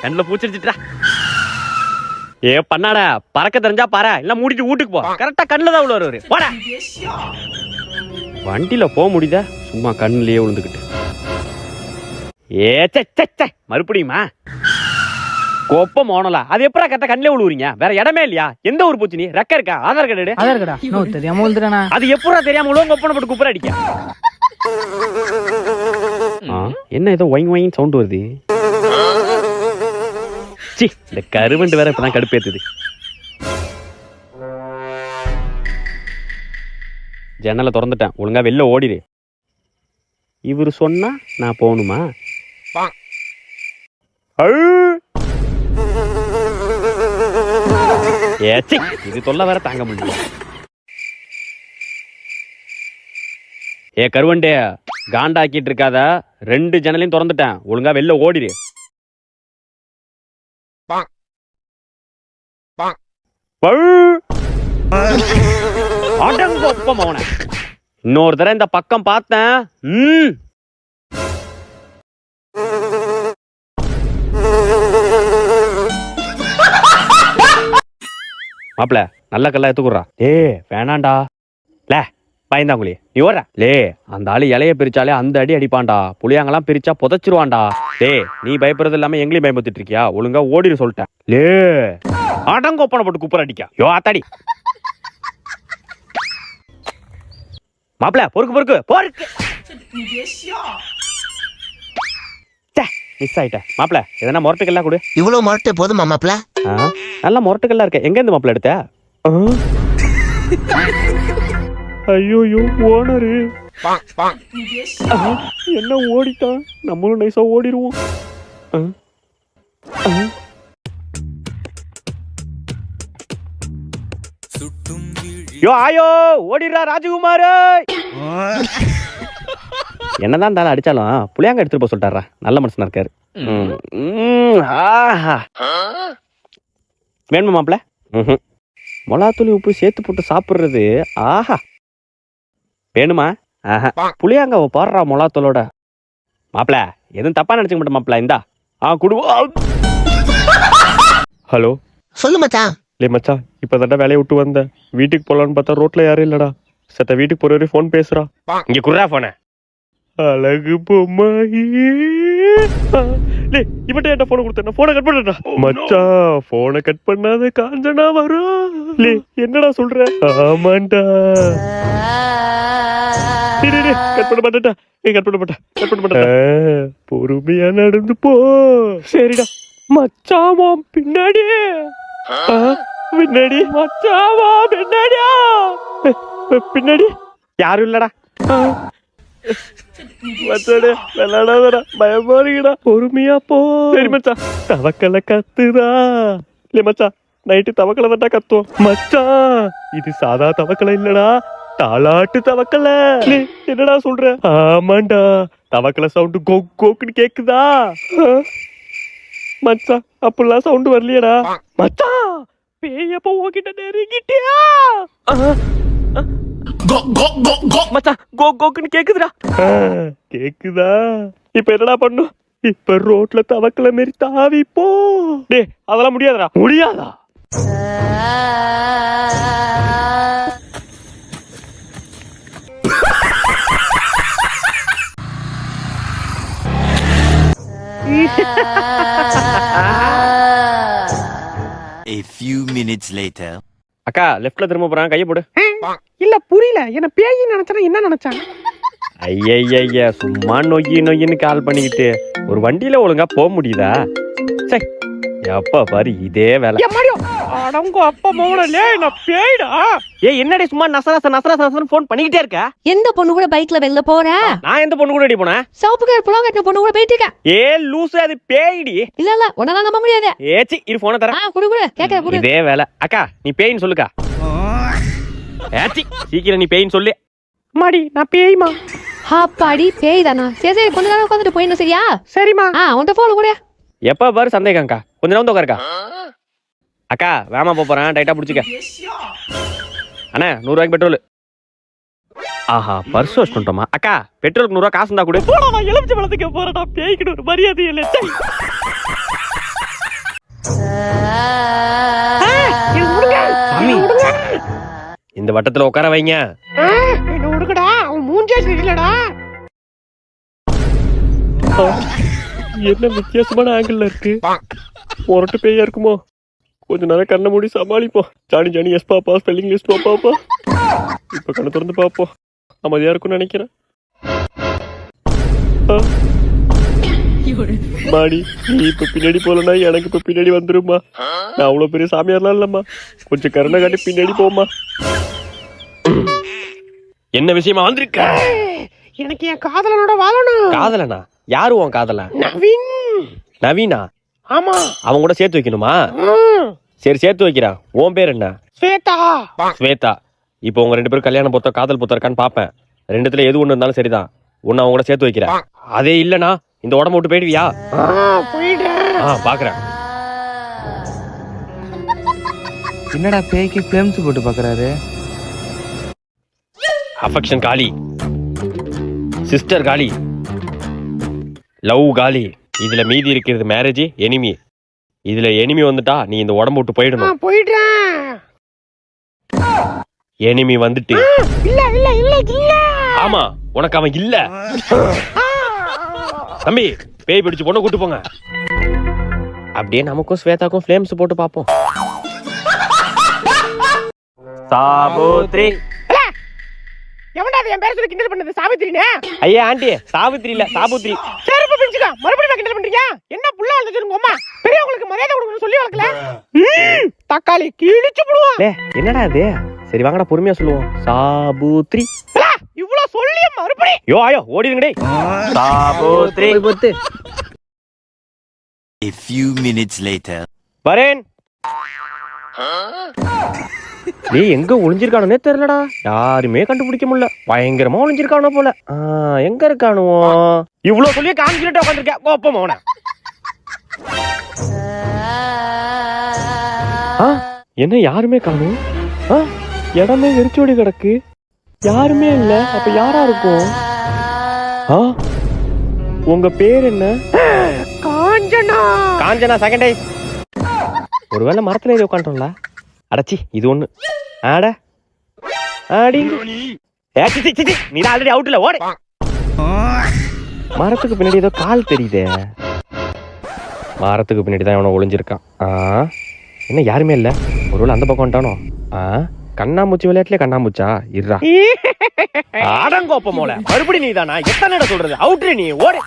கண்ணுல பூச்சிருச்சுட்டா. ஏ பண்ணாடா, பறக்க தெரிஞ்சா பாரு, இல்ல மூடிட்டு வீட்டுக்கு போ. கரெக்டா கண்ணுல தான் வருவாரு. போடா. வண்டியில போக முடியுதா? சும்மா கண்ணுலயே விழுந்துக்கிட்டு. மறுபடியுமா கோப்பம் மோனலா? அது எப்படா கரெக்டா கண்ணிலே விழுவுறீங்க? வேற இடமே இல்லையா? எந்த ஊர் போச்சு நீ? ரெக்க இருக்கா? ஆதார் கார்டு? ஆதார் கார்டா? நோ, தெரியாம விழுந்துறானா? அது எப்படா தெரியாம விழுவங்க? ஒப்பனை போட்டு குப்புற அடிக்க. என்ன ஏதோ ஒயிங் ஒயிங் சவுண்ட் வருது? சி, இந்த கருவண்டு வேற இப்பதான் கடுப்பேத்துது. ஜன்னலை திறந்துட்டேன், ஒழுங்கா வெளில ஓடிடு. இவரு சொன்னா நான் போகணுமா? ஏச்சி, இது தொல்லை வேற தாங்க முடியல. ஏ கருவண்டே, காண்டாக்கிட்டு இருக்காத. 2 ஜன்னலையும் திறந்துட்டேன், ஒழுங்கா வெளில ஓடிடு. இன்னொரு தடவை இந்த பக்கம் பார்த்தேன். மாப்பிள, நல்ல கல்லா எடுத்துக்குறா. வேணாண்டா. லே பயந்தாங்குழி, நீ ஓடுற. லே, அந்த ஆளு இலைய பிரிச்சாலே அந்த அடி அடிப்பான்டா. புளியாங்கெல்லாம் பிரிச்சா புதைச்சிருவான்டா. லே, நீ பயப்படுறது இல்லாம எங்களையும் பயப்பத்துட்டு இருக்கியா? ஒழுங்கா ஓடிடு சொல்லிட்டேன். லே, அடங்க ஒப்பனை போட்டு குப்புற அடிக்கா. யோ ஆத்தாடி. மாப்பிள, பொறுக்கு பொறுக்கு. மிஸ் ஆயிட்ட. மாப்பிள, எதனா மொரட்டுக்கெல்லாம் கொடு. இவ்வளவு மொரட்டு போதுமா மாப்பிள? நல்லா மொரட்டுக்கெல்லாம் இருக்க. எங்க இருந்து மாப்பிள எடுத்த? ஐயோ ஓனரு என்ன ஓடிட்டான்? நம்மளும் நைசா ஓடிடுவோம். யோ ஆயோ, ஓடிடுறா ராஜகுமார். என்னதான் தால அடிச்சாலும் புளியாங்க எடுத்துட்டு போக சொல்லிட்டாரா. நல்ல மனுஷனா இருக்காரு. வேணுமா மாப்பிள? மொளாத்தூளி உப்பு சேர்த்து போட்டு சாப்பிடுறது ஆஹா. வேணுமா? புளியாங்க பாடுறா மொளாத்தூளோட. மாப்பிள, எதுவும் தப்பா நினைச்சுக்க மாட்டேன் மாப்பிள. இந்தா குடுவோம். ஹலோ, சொல்லு மச்சான். லே மச்சான், இப்பதான்டா வேலையை விட்டு வந்தேன். வீட்டுக்கு போலான்னு பார்த்தா ரோட்ல யாரும் இல்லடா. சத்த வீட்டுக்கு போற வரையும் போன் பேசுறா. இங்க குர்ரா போன. அழகு பொம்மாயி. இவட்ட என்ன போன கொடுத்தா? போனை கட் பண்ணா மச்சான். போனை கட் பண்ணாத காஞ்சனா வரும். லே, என்னடா சொல்ற? ஆமாண்டா. கட் பண்ண மாட்டா. கட் பண்ண மாட்டா. பொறுமையா நடந்து போ. சரிடா மச்சாவா. பின்னாடி மச்சாவா. பின்னாடி யாரும் இல்லடா. மச்சாடே, விளையாடாதடா, பயமா இருக்குடா. பொறுமையா போ. சரி மச்சான். தவக்கலை கத்துதா? இல்ல மச்சான், நைட்டு தவக்கலை தான்டா கத்துவோம். மச்சான், இது சாதா தவக்கலை இல்லடா, தாலாட்டு தவக்கலை. என்னடா சொல்ற? ஆமாண்டா, தவக்கலை சவுண்டு கோக்குன்னு கேக்குதா? மச்சான், அப்படிலாம் சவுண்டு வரலையடா. மச்சான், பேயப்ப உன்கிட்ட நெருங்கிட்டியா? மச்சான், கோக்குன்னு கேக்குதுடா. கேக்குதா? இப்ப என்னடா பண்ணும்? இப்ப ரோட்ல தவக்கல மாரி தாவி போ. டேய், அதெல்லாம் முடியாதா? முடியாதா? A few minutes later. அக்கா, லெஃப்ட்ல திரும்ப போறான், கையை போடு. இல்ல புரியல, என்ன பேய் நினைச்சா என்ன நினைச்சான்? ஐயா, சும்மா நொய்யின்னு கால் பண்ணிக்கிட்டு ஒரு வண்டியில ஒழுங்கா போக முடியுதா? சரி, எப்ப பாரு இதே வேலை. அடங்க அப்பா மோனலே, நான் பேய்டா. என்னடே சும்மா நசரசன்னு போன் பண்ணிக்கிட்டே இருக்க? எந்த பொண்ணு கூட பைக்ல வெளில போற? நான் எந்த பொண்ணு கூட அடி போனேன்? சவுப்பு கலர் புலா கட்டின பொண்ணு கூட போயிட்டு இருக்க. லூசு, அது பேய்டி. இல்ல உன்னால நம்ப முடியாது. ஏச்சி, இரு போனை தரேன். குடு கேக்க குடு. இதே வேலை. அக்கா, நீ பேய்ன்னு சொல்லுக்கா. ஏச்சி, சீக்கிரம் நீ பேய்ன்னு சொல்லு. மாடி, நான் பேய்மா. அப்பாடி, பேய் தானா? சரி கொஞ்ச நேரம் உட்காந்துட்டு போயிடணும். சரியா? சரிம்மா. உன்கிட்ட போன் கூட. எப்ப பாரு சந்தேகம்க்கா. கொஞ்ச நேரம் உட்காருக்கா. அக்கா, வேமா போறேன், டைட்டா புடிச்சுக்க. அண்ணா, 100 ரூபாய்க்கு பெட்ரோல். ஆஹா, பர்ஸ் வாஷ் பண்ணிட்டோமா? அக்கா, பெட்ரோலுக்கு 100 ரூபாய் காசு இருந்தா கூட. போடா, நான் எலுமிச்சை பழத்துக்கு போறேன். பேய்க்கிட்டு ஒரு மரியாதை இல்லை. சாமி இந்த வட்டத்துல உட்கார வைங்க. என்ன உடுக்கடா, அவன் மூஞ்சே சரியில்லடா. என்ன வித்தியாசமான ஆங்கிள் இருக்கு. ஒரட்டு பேயா இருக்குமோ? கொஞ்ச நேரம் கண்ணை மூடி சமாளிப்போம். Johnny Johnny yes papa spelling list papa. இப்ப கண்ணை திறந்து பாப்போம். அமைதியா இருக்கும்னு நினைக்கிறேன். மாடி நீ இப்ப பின்னாடி போலனா எனக்கு இப்ப பின்னாடி வந்துருமா. நான் அவ்வளவு பெரிய சாமியார்லாம் இல்லம்மா. கொஞ்சம் கருணை காட்டி பின்னாடி போமா. என்ன விஷயமா வந்திருக்க? எனக்கு என் காதலனோட வாழணும். காதலனா? யாரு உன் காதலன்? நவீன். நவீனா? ஆமா. அவன் கூட சேர்த்து வைக்கணுமா? சரி சேர்த்து வைக்கிறான். உன் பேர் என்ன? ஸ்வேதா. ஸ்வேதா. இப்போ உங்க 2 பேரும் கல்யாணம் பொறுத்த காதல் பொறுத்த இருக்கான்னு பாப்பேன். 2த்துல எது ஒண்ணு இருந்தாலும் சரிதான். உன்னை அவங்க கூட சேர்த்து வைக்கிறேன். அதே இல்லனா இந்த உடம்பு விட்டு போயிடுவியா? போயிடுறேன். பாக்குறேன். என்னடா பேய்க்கு ஃப்ளேம்ஸ் போட்டு பாக்குறாரு. அஃபெக்ஷன் காலி, சிஸ்டர் காலி, லவ் காலி. இதுல மீதி இருக்கிறது மேரேஜ், எனிமி. இதுல எனிமி வந்துட்டா நீ இந்த உடம்பு விட்டு போயிடணும். போயிடுறேன். எனிமி வந்துட்டு இல்ல இல்ல இல்ல இல்ல. ஆமா உனக்கு அவன் இல்ல. தம்பி பேய் பிடிச்சு பொண்ணு கூட்டு போங்க. அப்படியே நமக்கும் ஸ்வேதாக்கும் ஃப்ளேம்ஸ் போட்டு பாப்போம். சாபோத்ரி. எவன்டா என் பேரை சொல்லி கிண்டல் பண்ணது? சாவித்திரினே. ஐயா ஆண்டி, சாவித்ரி இல்ல சாபுத்ரி. செருப்பு பிடிச்சுக்க. மறுபடியும் கிண்டல் பண்றீங்க? என்ன புள்ள வளர்ந்துருங்க அம்மா. பெரியவங்களுக்கு மரியாதை கொடுக்கணும்னு சொல்லி வளர்க்கல. தக்காளி கிழிச்சு போடுவான். டேய் என்னடா இது? சரி வாங்கடா பொறுமையா சொல்லுவோம். சாபுத்ரி. இவ்ளோ சொல்லிய மறுபடி. யோ ஆயோ ஓடிடுங்க டேய். சாபுத்ரி. பொத்து A few minutes later. வரேன். டேய் எங்க ஒளிஞ்சிருக்கானே தெரியலடா. யாருமே கண்டுபிடிக்க முடியல. பயங்கரமா ஒளிஞ்சிருக்கானோ போல. எங்க இருக்கானுவோ? இவ்வளவு சொல்லியே காமிச்சிட்டு உட்காந்துருக்க. கோப்பம் அவன. என்ன யாருமே காணும்? இடமே வெறிச்சோடி கிடக்கு. யாருமே இல்ல. அப்ப யாரா இருக்கும்? உங்க பேர் என்ன? காஞ்சனா. Kanchana second time. ஒருவேளை மரத்துல ஏறி உட்காந்துட்டோம்ல. அடச்சி இது ஒண்ணு. ஆட ஆடி நீ ஆல்ரெடி அவுட்ல ஓடு. மரத்துக்கு பின்னாடி ஏதோ கால் தெரியுதே. மரத்துக்கு பின்னாடி தான் இவனை ஒளிஞ்சிருக்கான். என்ன யாருமே இல்ல. ஒருவேளை அந்த பக்கம் வந்துட்டானோ? கண்ணாமூச்சி விளையாட்டுல கண்ணாமூச்சா இருறா. ஆடங்கோப்ப மோல மறுபடி நீ தானா? எத்தனை சொல்றது? அவுட்ரு நீ ஓடு.